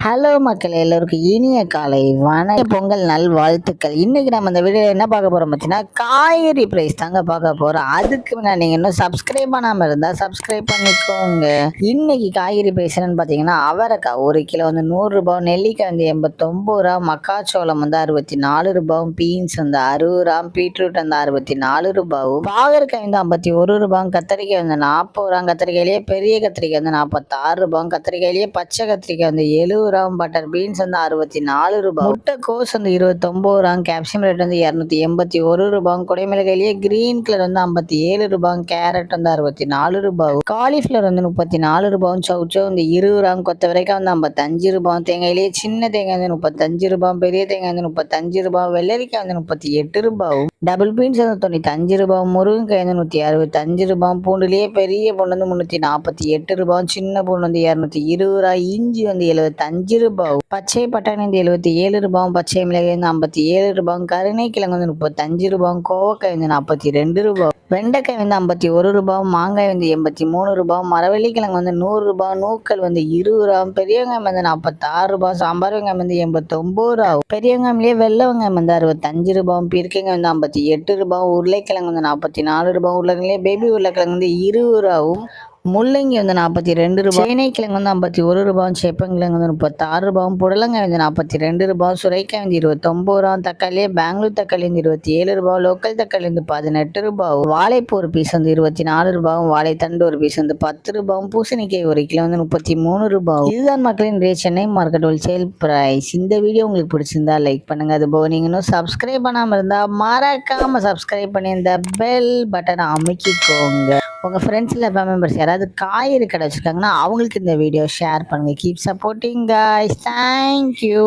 Hello மக்கள் எல்லோருக்கும் இனிய காலை வணக்கம், பொங்கல் நல் வாழ்த்துக்கள். இன்னைக்கு நம்ம இந்த வீடியோ என்ன பார்க்க போறோம் பார்த்தீங்கன்னா, காய்கறி பிரைஸ் தாங்க பார்க்க போறோம். அதுக்கு முன்னாடி நீங்க இன்னும் சப்ஸ்கிரைப் பண்ணாம இருந்தா சப்ஸ்கிரைப் பண்ணிக்கோங்க. இன்னைக்கு காய்கறி பிரைஸ் என்னன்னு பார்த்தீங்கன்னா, அவரைக்காய் 1 கிலோ வந்து 100 ரூபாய், நெல்லிக்காய் வந்து 89 ரூபா, மக்காச்சோளம் வந்து 64 ரூபாய், பீன்ஸ் வந்து 60 ரூபா, பீட்ரூட் வந்து 64 ரூபாயும், பாகற்காய் வந்து 51 ரூபாய், கத்திரிக்காய் வந்து 40 ரூபா, கத்திரிக்காயிலேயே பெரிய கத்திரிக்காய் வந்து 46 ரூபாய், கத்திரிக்காயிலேயே பச்சை கத்திரிக்காய் வந்து 70 ரூபா, பட்டர் பீன்ஸ் வந்து 64 ரூபாய், முட்டைக்கோஸ் வந்து 29 ரூபா, கேப்சியம் ரேட் வந்து 281 ரூபாய், குடைமிளகாயிலேயே கிரீன் கலர் வந்து 57 ரூபாய், கேரட் வந்து 64 ரூபாய், காலிஃபிளவர் வந்து 34 ரூபாய், சவுச்சோ வந்து 20 ரூபாய், கொத்தவரைக்காய் வந்து 55 ரூபாய், தேங்காயிலேயே சின்ன தேங்காய் வந்து 35 ரூபாய், பெரிய தேங்காய் வந்து 35 ரூபாய், வெள்ளரிக்காய் வந்து 38 ரூபாய், டபுள் பீன்ஸ் வந்து 95 ரூபாய், முருங்கைக்காய் வந்து 165 ரூபாய், பூண்டுலேயே பெரிய பூண்டு வந்து 348 ரூபாய், சின்ன பூண்டு வந்து 220 ரூபாய், இஞ்சி வந்து 75 ரூபாய், பச்சை பட்டாணி வந்து 77 ரூபாய், பச்சை மிளகாய் வந்து 57 ரூபாய், கருணை கிழங்கு வந்து 35 ரூபாய், கோவக்காய் வந்து 42 ரூபாய், வெண்டைக்காய் வந்து 51 ரூபாய், மாங்காய் வந்து 83 ரூபாய், மரவள்ளி கிழங்கு வந்து 100 ரூபாய், நூக்கல் வந்து 20 ரூபாய், பெரிய வெங்காயம் வந்து 46 ரூபாய், சாம்பார் வெங்காயம் வந்து 89 ரூபாய், பெரிய வெங்காயம்லேயே வெள்ளை வெங்காயம் வந்து 65 ரூபாய், பீர்க்கங்காய் வந்து 58 ரூபாய், உருளைக்கிழங்கு வந்து 44 ரூபாய், உருளைக்கிழங்கு பேபி உருளைக்கிழங்கு வந்து 20 ரூபாயும், முள்ளங்கி வந்து 42 ரூபாய், சேனை கிழங்கு வந்து 51 ரூபாய், சேப்பங்கிழங்கு வந்து 36 ரூபாய், புடலங்காய் வந்து 42 ரூபாய், சுரைக்காய் வந்து 29 ரூபாய், தக்காளியே பெங்களூர் தக்காளி வந்து 27 ரூபாய், லோக்கல் தக்காளி வந்து 18 ரூபாய், வாழைப்பூ ஒரு பீஸ் வந்து 24 ரூபாய், வாழைத்தண்டு ஒரு பீஸ் வந்து 10 ரூபாய், பூசணிக்காய் 1 கிலோ வந்து 33 ரூபாய். இதுதான் மக்களின் சென்னை மார்க்கெட் ஹோல்சேல் பிரைஸ். இந்த வீடியோ உங்களுக்கு பிடிச்சிருந்தா லைக் பண்ணுங்க. அதுபோக நீங்க இன்னும் சப்ஸ்கிரைப் பண்ணாம இருந்தா மறக்காம சப்ஸ்கிரைப் பண்ணி இந்த பெல் பட்டனை அமைக்கிக்கோங்க. உங்கள் ஃப்ரெண்ட்ஸ் இல்லை ஃபேமிலி மெம்பர்ஸ் யாராவது காய்கறி கடை வச்சுருக்காங்கன்னா அவங்களுக்கு இந்த வீடியோ ஷேர் பண்ணுங்கள். Keep supporting guys. தேங்க்யூ.